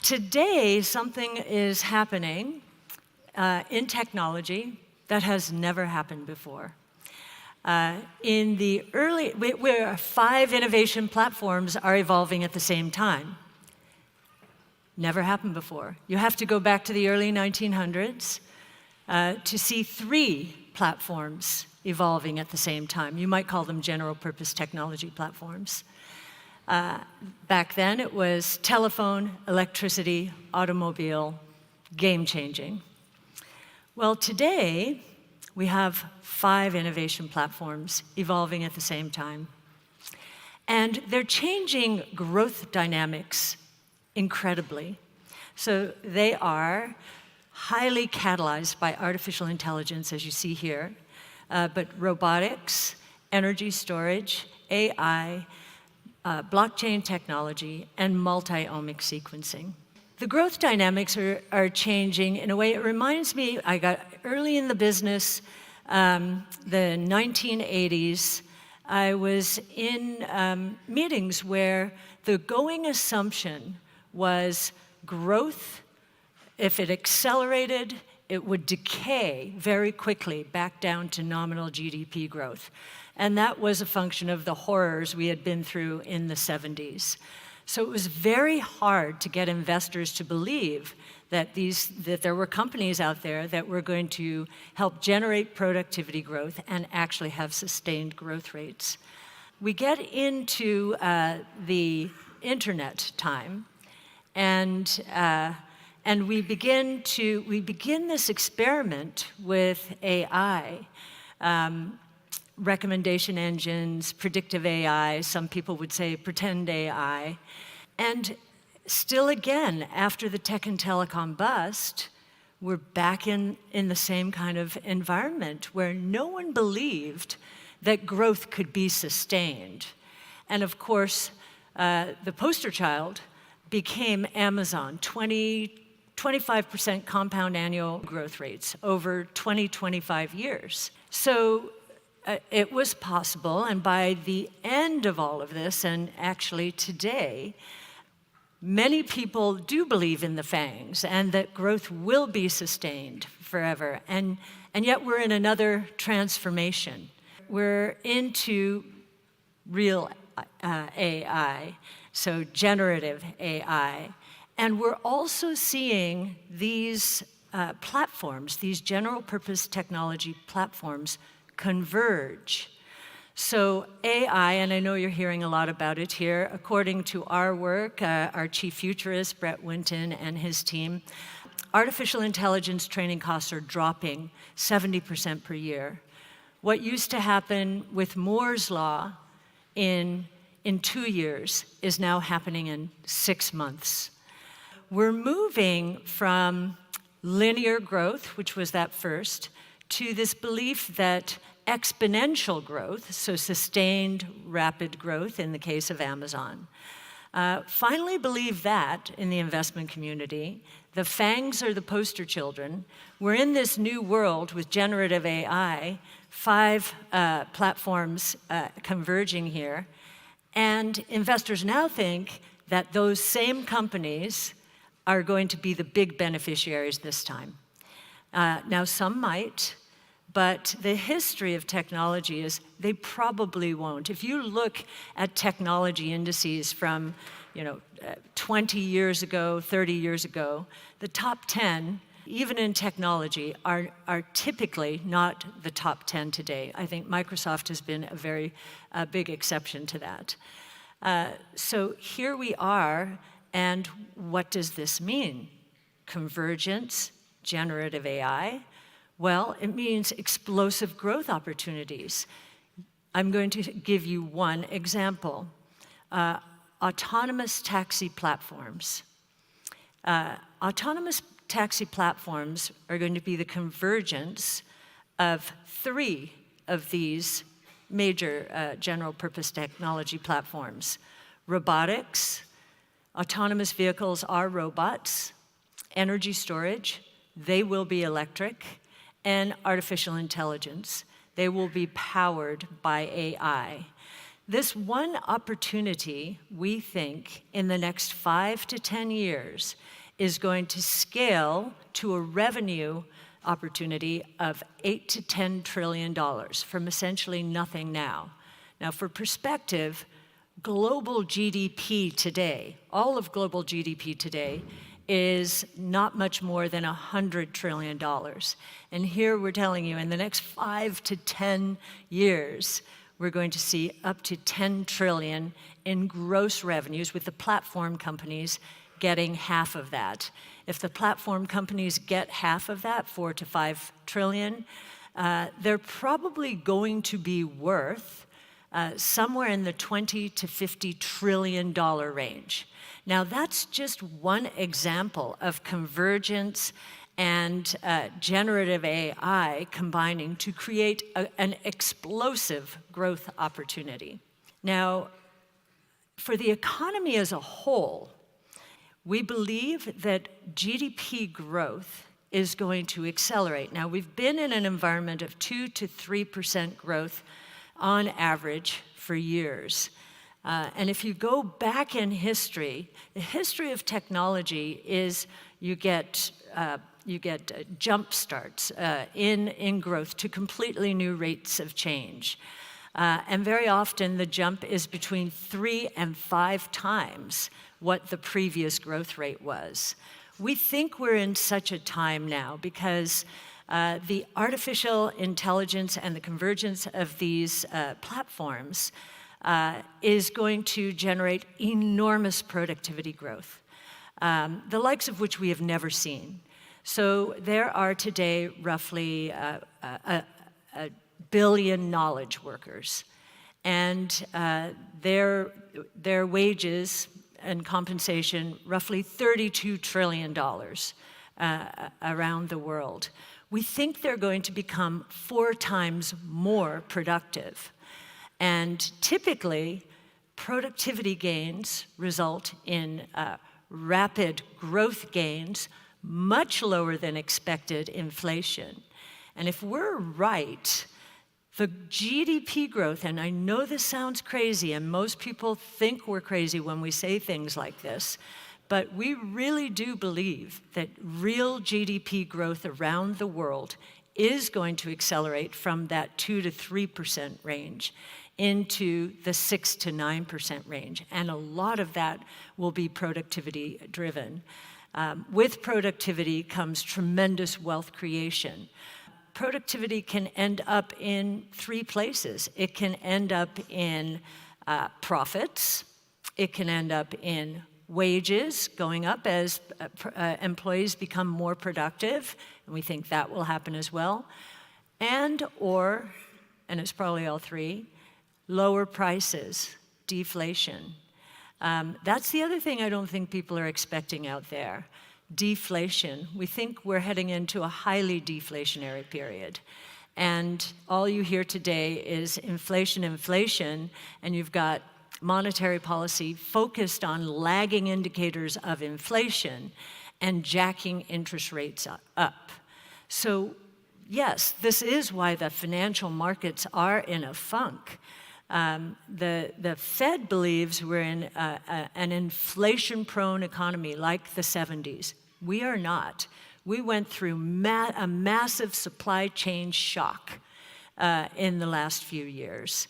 Today, something is happening in technology that has never happened before. In the early, where 5 innovation platforms are evolving at the same time. Never happened before. You have to go back to the early 1900s to see 3 platforms evolving at the same time. You might call them general purpose technology platforms. Back then, it was telephone, electricity, automobile, game-changing. Well, today, we have 5 innovation platforms evolving at the same time. And they're changing growth dynamics incredibly. So they are highly catalyzed by artificial intelligence, as you see here, but robotics, energy storage, AI, blockchain technology, and multi-omic sequencing. The growth dynamics are changing in a way. It reminds me, I got early in the business, the 1980s, I was in meetings where the going assumption was growth, if it accelerated, it would decay very quickly back down to nominal GDP growth. And that was a function of the horrors we had been through in the 70s. So it was very hard to get investors to believe that there were companies out there that were going to help generate productivity growth and actually have sustained growth rates. We get into the internet time, and we begin this experiment with AI. Recommendation engines, predictive AI, some people would say pretend AI. And still again, after the tech and telecom bust, we're back in the same kind of environment where no one believed that growth could be sustained. And of course, the poster child became Amazon, 25% compound annual growth rates over 25 years. So it was possible, and by the end of all of this, and actually today, many people do believe in the FANGs and that growth will be sustained forever. And yet we're in another transformation. We're into real AI, so generative AI. And we're also seeing these platforms, these general purpose technology platforms, converge. So AI, and I know you're hearing a lot about it here, according to our work, our chief futurist, Brett Winton, and his team, artificial intelligence training costs are dropping 70% per year. What used to happen with Moore's law in 2 years is now happening in 6 months. We're moving from linear growth, which was that first, to this belief that exponential growth, so sustained rapid growth in the case of Amazon, finally believe that in the investment community. The FANGs are the poster children. We're in this new world with generative AI, 5 platforms converging here, and investors now think that those same companies are going to be the big beneficiaries this time. Now, some might, but the history of technology is they probably won't. If you look at technology indices from 20 years ago, 30 years ago, the top 10, even in technology, are typically not the top 10 today. I think Microsoft has been a very big exception to that. So here we are, and what does this mean? Convergence, generative AI. Well, it means explosive growth opportunities. I'm going to give you one example. Autonomous taxi platforms. Autonomous taxi platforms are going to be the convergence of 3 of these major general purpose technology platforms. Robotics, autonomous vehicles are robots. Energy storage, they will be electric. And artificial intelligence, they will be powered by AI. This one opportunity, we think, in the next 5 to 10 years, is going to scale to a revenue opportunity of $8 to $10 trillion from essentially nothing now. Now, for perspective, global GDP today, all of global GDP today, is not much more than $100 trillion. And here we're telling you, in the next 5 to 10 years, we're going to see up to 10 trillion in gross revenues, with the platform companies getting half of that. If the platform companies get half of that, 4 to 5 trillion, they're probably going to be worth somewhere in the $20 to $50 trillion range. Now, that's just one example of convergence and generative AI combining to create an explosive growth opportunity. Now, for the economy as a whole, we believe that GDP growth is going to accelerate. Now, we've been in an environment of 2 to 3% growth on average for years. And if you go back in history, the history of technology is you get jump starts in growth to completely new rates of change. And very often the jump is between 3 and 5 times what the previous growth rate was. We think we're in such a time now because the artificial intelligence and the convergence of these platforms is going to generate enormous productivity growth, the likes of which we have never seen. So there are today roughly a billion knowledge workers, and their wages and compensation roughly $32 trillion around the world. We think they're going to become 4 times more productive. And typically, productivity gains result in rapid growth gains, much lower than expected inflation. And if we're right, the GDP growth, and I know this sounds crazy, and most people think we're crazy when we say things like this, but we really do believe that real GDP growth around the world is going to accelerate from that 2 to 3% range into the 6 to 9% range. And a lot of that will be productivity driven. With productivity comes tremendous wealth creation. Productivity can end up in 3 places. It can end up in profits. It can end up in wages going up as employees become more productive, and we think that will happen as well. And it's probably all 3, lower prices, deflation. That's the other thing I don't think people are expecting out there. Deflation. We think we're heading into a highly deflationary period. And all you hear today is inflation, inflation, and you've got monetary policy focused on lagging indicators of inflation and jacking interest rates up. So yes, this is why the financial markets are in a funk. The Fed believes we're in an inflation-prone economy like the 70s. We are not. We went through a massive supply chain shock in the last few years.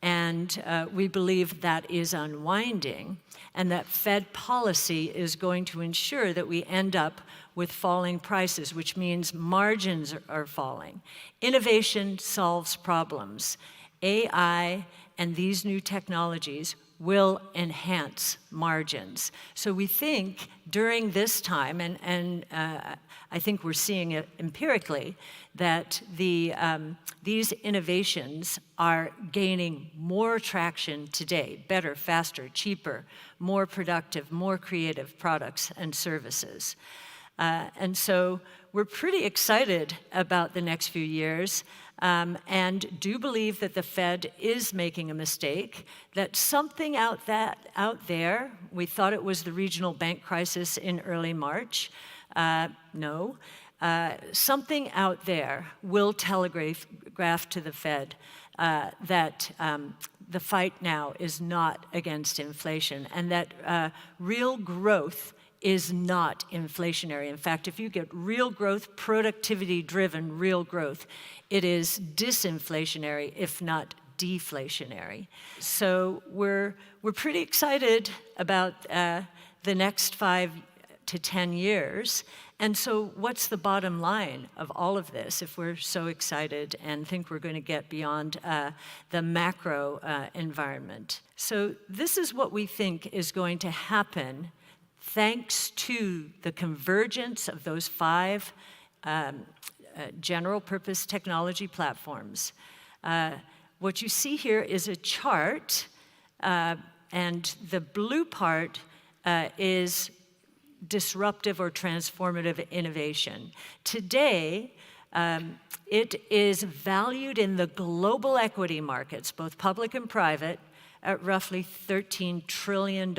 And we believe that is unwinding, and that Fed policy is going to ensure that we end up with falling prices, which means margins are falling. Innovation solves problems. AI and these new technologies will enhance margins. So we think during this time, and I think we're seeing it empirically, that these innovations are gaining more traction today, better, faster, cheaper, more productive, more creative products and services. And so we're pretty excited about the next few years, and do believe that the Fed is making a mistake, that something out there, we thought it was the regional bank crisis in early March. No. Something out there will telegraph to the Fed that the fight now is not against inflation, and that real growth is not inflationary. In fact, if you get real growth, productivity-driven real growth, it is disinflationary, if not deflationary. So we're pretty excited about the next 5 to 10 years. And so what's the bottom line of all of this if we're so excited and think we're going to get beyond the macro environment? So this is what we think is going to happen thanks to the convergence of those 5 general purpose technology platforms. What you see here is a chart, and the blue part is disruptive or transformative innovation. Today, it is valued in the global equity markets, both public and private, at roughly $13 trillion.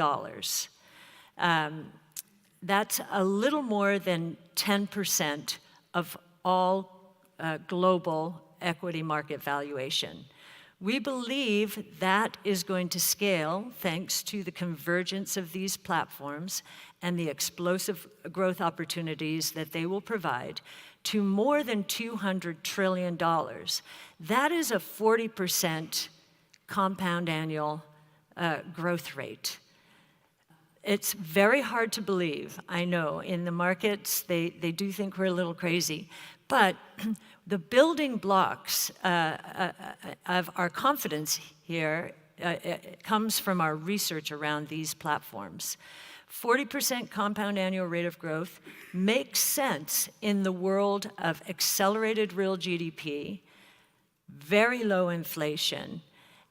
That's a little more than 10% of all global equity market valuation. We believe that is going to scale thanks to the convergence of these platforms and the explosive growth opportunities that they will provide to more than $200 trillion. That is a 40% compound annual growth rate. It's very hard to believe, I know. In the markets, they do think we're a little crazy. But the building blocks of our confidence here comes from our research around these platforms. 40% compound annual rate of growth makes sense in the world of accelerated real GDP, very low inflation,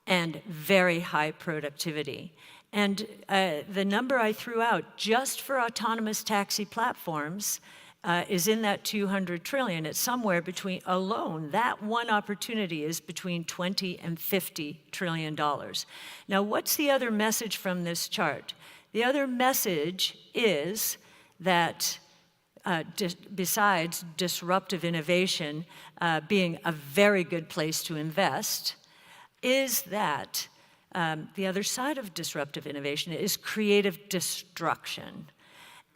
and very high productivity. And the number I threw out just for autonomous taxi platforms is in that 200 trillion. It's somewhere between, alone, that one opportunity is between 20 and 50 trillion dollars. Now, what's the other message from this chart? The other message is that besides disruptive innovation being a very good place to invest, is that the other side of disruptive innovation is creative destruction.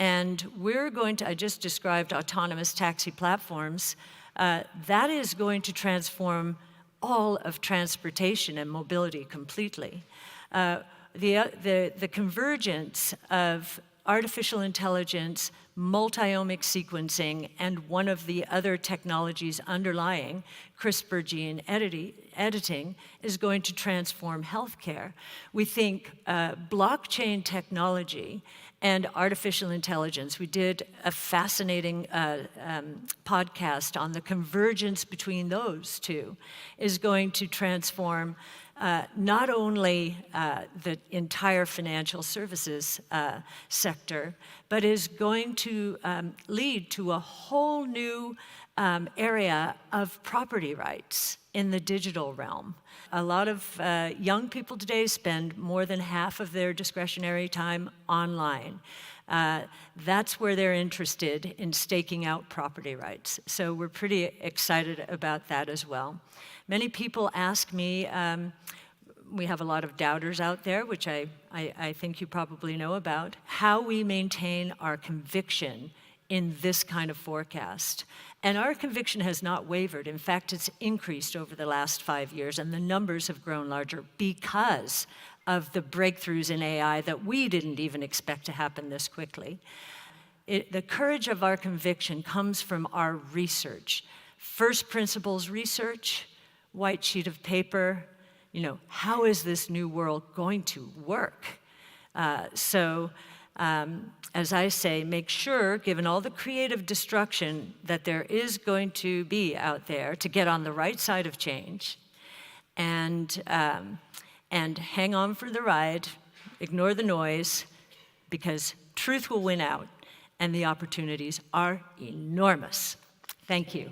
And we're going to, I just described autonomous taxi platforms, that is going to transform all of transportation and mobility completely. The convergence of artificial intelligence, multi-omic sequencing, and one of the other technologies underlying, CRISPR gene editing, is going to transform healthcare. We think blockchain technology and artificial intelligence. We did a fascinating podcast on the convergence between those two, is going to transform not only the entire financial services sector, but is going to lead to a whole new area of property rights in the digital realm. A lot of young people today spend more than half of their discretionary time online. That's where they're interested in staking out property rights. So we're pretty excited about that as well. Many people ask me, we have a lot of doubters out there, which I think you probably know about, how we maintain our conviction in this kind of forecast. And our conviction has not wavered. In fact, it's increased over the last 5 years, and the numbers have grown larger because of the breakthroughs in AI that we didn't even expect to happen this quickly. The courage of our conviction comes from our research. First principles research, white sheet of paper, how is this new world going to work? As I say, make sure, given all the creative destruction that there is going to be out there, to get on the right side of change and hang on for the ride, ignore the noise, because truth will win out and the opportunities are enormous. Thank you.